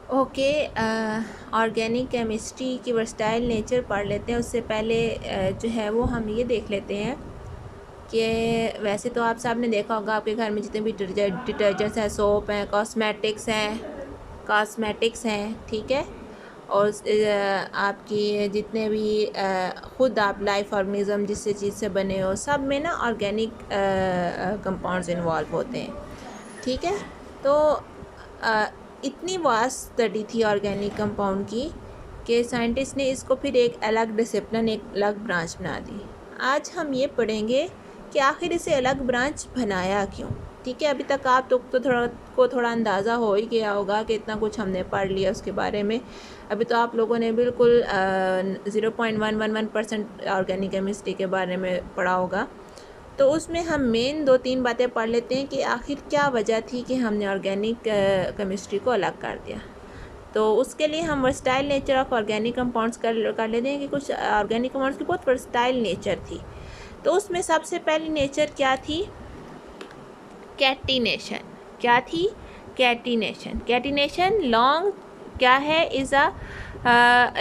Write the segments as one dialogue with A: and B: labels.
A: Okay, organic chemistry की versatile nature पढ़ लेते हैं। उससे पहले जो है वो हम ये देख लेते हैं कि वैसे तो आप सब ने देखा होगा आपके घर में जितने भी डिटर्जेंट्स हैं, सोप हैं, कॉस्मेटिक्स हैं, ठीक है। और आपकी जितने भी ख़ुद आप लाइफ ऑर्गेनिज़म जिस चीज़ से बने हो, सब में ना ऑर्गेनिक कंपाउंड्स इन्वॉल्व होते हैं, ठीक है। तो इतनी वास्ट स्टडी थी ऑर्गेनिक कंपाउंड की कि साइंटिस्ट ने इसको फिर एक अलग डिसिप्लिन, एक अलग ब्रांच बना दी। आज हम ये पढ़ेंगे कि आखिर इसे अलग ब्रांच बनाया क्यों, ठीक है। अभी तक आप तो थोड़ा अंदाज़ा हो ही गया होगा कि इतना कुछ हमने पढ़ लिया उसके बारे में। अभी तो आप लोगों ने बिल्कुल 0.111% ऑर्गेनिक केमिस्ट्री के बारे में पढ़ा होगा। तो उसमें हम मेन 2-3 बातें पढ़ लेते हैं कि आखिर क्या वजह थी कि हमने ऑर्गेनिक केमिस्ट्री को अलग कर दिया। तो उसके लिए हम versatile nature of organic compounds कर लेते हैं कि कुछ ऑर्गेनिक कंपाउंड्स की बहुत वर्सटाइल नेचर थी। तो उसमें सबसे पहली नेचर क्या थी? कैटिनेशन। क्या थी? कैटिनेशन लॉन्ग क्या है? Is a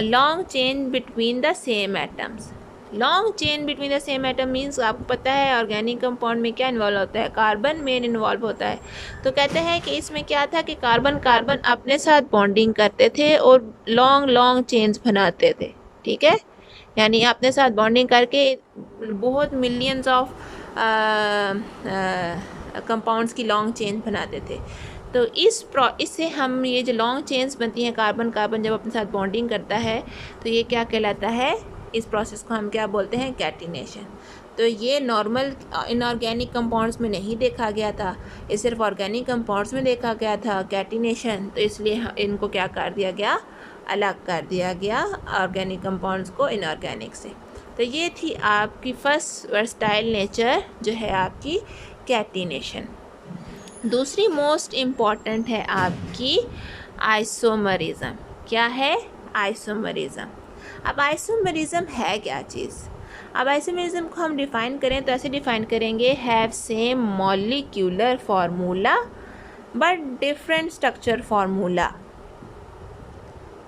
A: long chain between the same atoms. Long chain between the same atom means आपको पता है ऑर्गेनिक कंपाउंड में क्या इन्वॉल्व होता है? कार्बन मेन इन्वॉल्व होता है। तो कहते हैं कि इसमें क्या था कि कार्बन अपने साथ बॉन्डिंग करते थे और लॉन्ग चेन्स बनाते थे, ठीक है। यानी अपने साथ बॉन्डिंग करके बहुत मिलियंस ऑफ कंपाउंड्स की लॉन्ग चेन बनाते थे। तो इससे हम ये जो लॉन्ग चेन्स बनती हैं, कार्बन जब अपने साथ बॉन्डिंग करता है तो ये क्या कहलाता है? इस प्रोसेस को हम क्या बोलते हैं? कैटिनेशन। तो ये नॉर्मल इनऑर्गेनिक कंपाउंड्स में नहीं देखा गया था, ये सिर्फ ऑर्गेनिक कंपाउंड्स में देखा गया था कैटिनेशन। तो इसलिए इनको क्या कर दिया गया? अलग कर दिया गया ऑर्गेनिक कंपाउंड्स को इनऑर्गेनिक से। तो ये थी आपकी फर्स्ट वर्सटाइल नेचर जो है आपकी कैटिनेशन। दूसरी मोस्ट इम्पॉर्टेंट है आपकी आइसोमरिज्म। क्या है? आइसोमरिज्म। अब आइसोमरिज्म है क्या चीज़? अब आइसोमरिज्म को हम डिफ़ाइन करें तो ऐसे डिफ़ाइन करेंगे, have same molecular formula but different structure formula.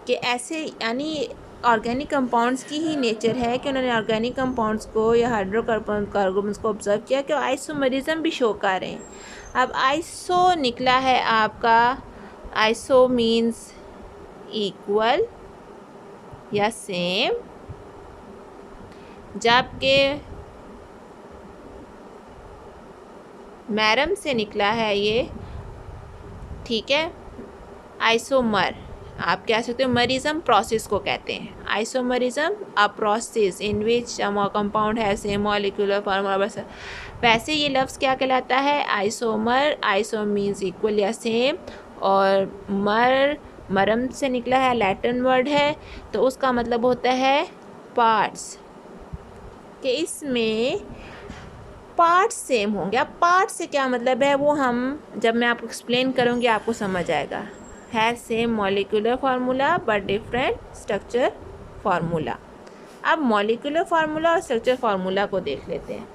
A: कि ऐसे यानी ऑर्गेनिक कंपाउंड्स की ही नेचर है कि उन्होंने ऑर्गेनिक कंपाउंड्स को या हाइड्रोकार्बन्स को ऑब्जर्व किया कि आइसोमरिज्म भी शो कर रहे हैं। अब आइसो निकला है आपका, आइसो मीन्स इक्वल या सेम, जबकि मैरम से निकला है ये, ठीक है, आइसोमर। आप कह सकते हो मरिज्म प्रोसेस को कहते हैं। Isomerism a process in which compound है सेम मॉलिक्यूलर फार्मूला। बस वैसे ये लफ्ज़ क्या कहलाता है? आइसोमर। आइसो मीन्स इक्वल या सेम, और मरम से निकला है, लैटिन वर्ड है, तो उसका मतलब होता है पार्ट्स, कि इसमें पार्ट्स सेम होंगे। अब पार्ट से क्या मतलब है वो हम जब मैं आपको एक्सप्लेन करूँगी आपको समझ आएगा। है same molecular formula but different structure formula. अब मॉलिक्यूलर फार्मूला और स्ट्रक्चर फार्मूला को देख लेते हैं।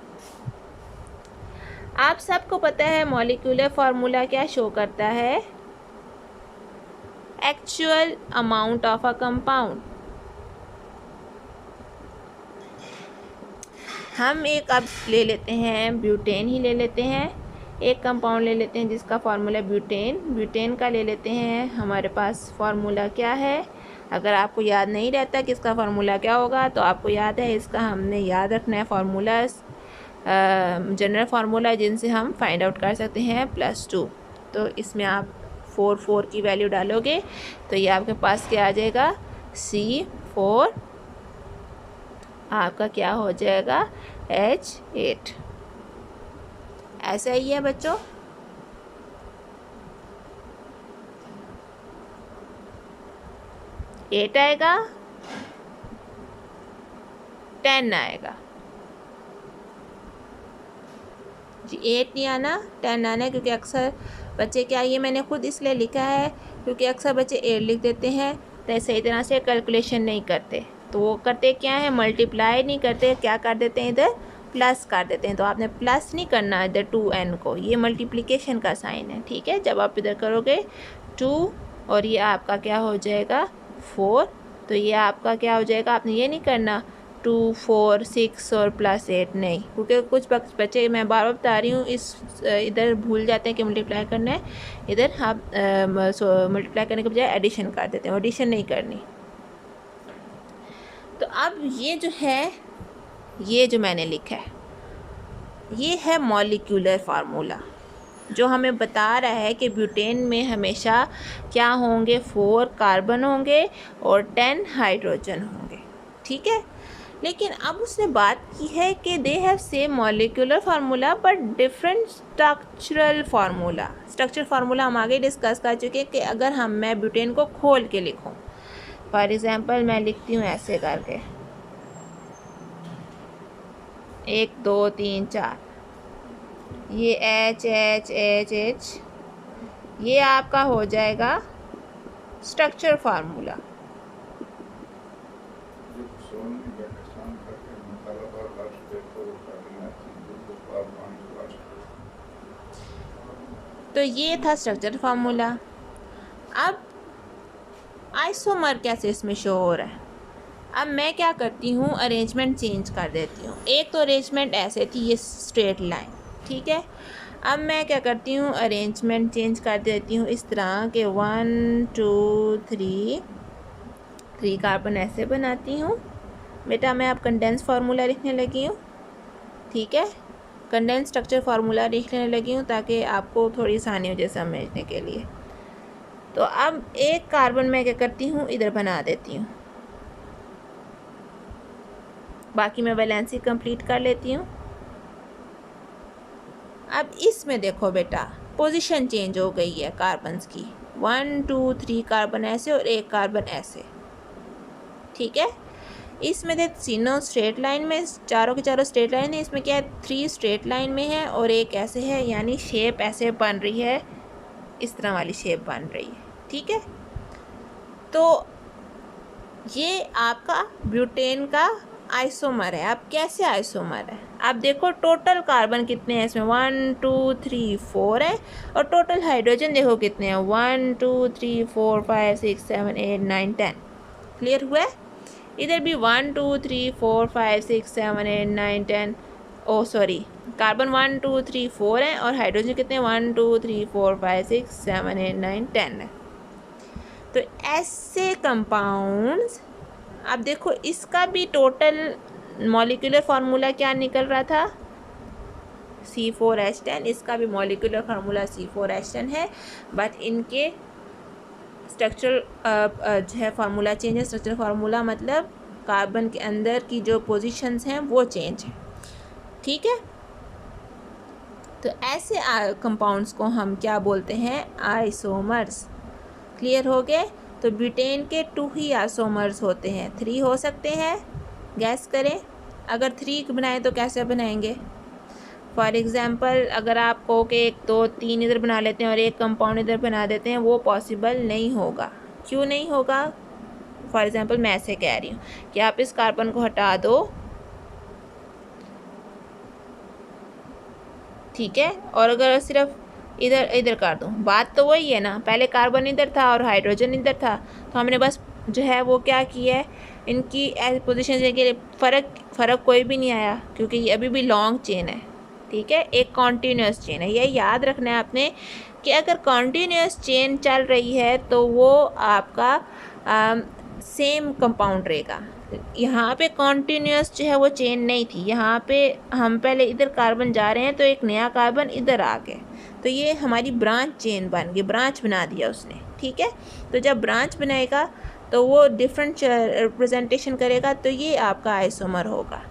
A: आप सबको पता है मॉलिक्यूलर फार्मूला क्या शो करता है? Actual amount of a compound. हम एक अब ले लेते हैं ब्यूटेन ही ले लेते हैं, एक कंपाउंड ले लेते हैं जिसका फार्मूला ब्यूटेन का ले लेते हैं। हमारे पास फार्मूला क्या है? अगर आपको याद नहीं रहता कि इसका फार्मूला क्या होगा तो आपको याद है, इसका हमने याद रखना है फार्मूला, जनरल फार्मूला जिनसे हम फाइंड आउट कर सकते हैं +2। तो इसमें आप 4 की वैल्यू डालोगे तो ये आपके पास क्या आ जाएगा? C4 आपका क्या हो जाएगा? H8। ऐसा ही है बच्चों। एट आएगा, 10 आएगा जी। 8 नहीं आना, 10 आना है, क्योंकि अक्सर बच्चे क्या, ये मैंने खुद इसलिए लिखा है क्योंकि अक्सर बच्चे 8 लिख देते हैं तो सही तरह से कैलकुलेशन नहीं करते। तो वो करते क्या है? मल्टीप्लाई नहीं करते, क्या कर देते हैं? इधर प्लस कर देते हैं। तो आपने प्लस नहीं करना इधर 2n को, ये मल्टीप्लिकेशन का साइन है, ठीक है। जब आप इधर करोगे 2 और ये आपका क्या हो जाएगा 4। तो ये आपका क्या हो जाएगा, आपने ये नहीं करना 2 4 6 और +8 नहीं, क्योंकि कुछ बच्चे, मैं बार बार बता रही हूँ, इस इधर भूल जाते हैं कि मल्टीप्लाई करना है, इधर आप मल्टीप्लाई करने के बजाय एडिशन कर देते हैं, एडिशन नहीं करनी। तो अब ये जो है, ये जो मैंने लिखा है, ये है मॉलिक्यूलर फार्मूला जो हमें बता रहा है कि ब्यूटेन में हमेशा क्या होंगे, 4 कार्बन होंगे और 10 हाइड्रोजन होंगे, ठीक है। लेकिन अब उसने बात की है कि they have same molecular formula but different structural formula. Structure formula हम आगे डिस्कस कर चुके हैं कि अगर मैं ब्यूटेन को खोल के लिखूं, फॉर एग्जांपल मैं लिखती हूँ ऐसे करके 1 2 3 4, ये H H H H, ये आपका हो जाएगा स्ट्रक्चर फार्मूला। तो ये था स्ट्रक्चर फार्मूला। अब आइसोमर कैसे इसमें शो हो रहा है, अब मैं क्या करती हूँ, अरेंजमेंट चेंज कर देती हूँ। एक तो अरेंजमेंट ऐसे थी, ये स्ट्रेट लाइन, ठीक है। अब मैं क्या करती हूँ, अरेंजमेंट चेंज कर देती हूँ इस तरह के 1 2 3 कार्बन ऐसे बनाती हूँ। बेटा मैं अब कंडेंस फार्मूला लिखने लगी हूँ, ठीक है, कंडेंस स्ट्रक्चर फार्मूला लिखने लगी हूँ ताकि आपको थोड़ी आसानी हो जाए समझने के लिए। तो अब एक कार्बन मैं क्या करती हूँ, इधर बना देती हूँ, बाकी मैं वैलेंसी कंप्लीट कर लेती हूँ। अब इसमें देखो बेटा, पोजीशन चेंज हो गई है कार्बन्स की, 1 2 3 कार्बन ऐसे और एक कार्बन ऐसे, ठीक है। इसमें देख तीनों स्ट्रेट लाइन में, चारों के चारों स्ट्रेट लाइन है, इसमें क्या है 3 स्ट्रेट लाइन में है और एक ऐसे है, यानी शेप ऐसे बन रही है, इस तरह वाली शेप बन रही है, ठीक है। तो ये आपका ब्यूटेन का आइसोमर है। अब कैसे आइसोमर है, आप देखो टोटल कार्बन कितने हैं इसमें, 1 2 3 4 है, और टोटल हाइड्रोजन देखो कितने हैं, 1 2 3 4 5 6 7 8 9 10। क्लियर हुआ है, इधर भी 1 2 3 4 5 6 7 8 9 10, ओ सॉरी, कार्बन 1 2 3 4 है और हाइड्रोजन कितने, 1 2 3 4 5 6 7 8 9 10 है। तो ऐसे कंपाउंड्स, अब देखो इसका भी टोटल मॉलिक्यूलर फार्मूला क्या निकल रहा था, C4H10, इसका भी मॉलिक्यूलर फार्मूला C4H10 है, बट इनके स्ट्रक्चरल जो है फार्मूला चेंज है। स्ट्रक्चरल फार्मूला मतलब कार्बन के अंदर की जो पोजीशंस हैं वो चेंज है, ठीक है। तो ऐसे कंपाउंड्स को हम क्या बोलते हैं, आइसोमर्स। क्लियर हो गए। तो ब्यूटेन के 2 ही आइसोमर्स होते हैं, 3 हो सकते हैं, गैस करें। अगर 3 बनाएं तो कैसे बनाएंगे, फॉर एग्ज़ाम्पल अगर आप कहो कि 1 2 3 इधर बना लेते हैं और एक कंपाउंड इधर बना देते हैं, वो पॉसिबल नहीं होगा। क्यों नहीं होगा, फॉर एग्ज़ाम्पल मैं ऐसे कह रही हूँ कि आप इस कार्बन को हटा दो, ठीक है, और अगर सिर्फ इधर इधर कर दूँ, बात तो वही है ना, पहले कार्बन इधर था और हाइड्रोजन इधर था, तो हमने बस जो है वो क्या किया है, इनकी पोजीशन के फ़र्क कोई भी नहीं आया, क्योंकि ये अभी भी लॉन्ग चेन है, ठीक है, एक कॉन्टीन्यूस चेन है। ये याद रखना है आपने कि अगर कॉन्टीन्यूस चेन चल रही है तो वो आपका सेम कंपाउंड रहेगा। यहाँ पे कॉन्टीन्यूस जो है वो चेन नहीं थी, यहाँ पे हम पहले इधर कार्बन जा रहे हैं तो एक नया कार्बन इधर आ गए, तो ये हमारी ब्रांच चेन बन गई, ब्रांच बना दिया उसने, ठीक है। तो जब ब्रांच बनाएगा तो वो डिफरेंट रिप्रेजेंटेशन करेगा, तो ये आपका आइसोमर होगा।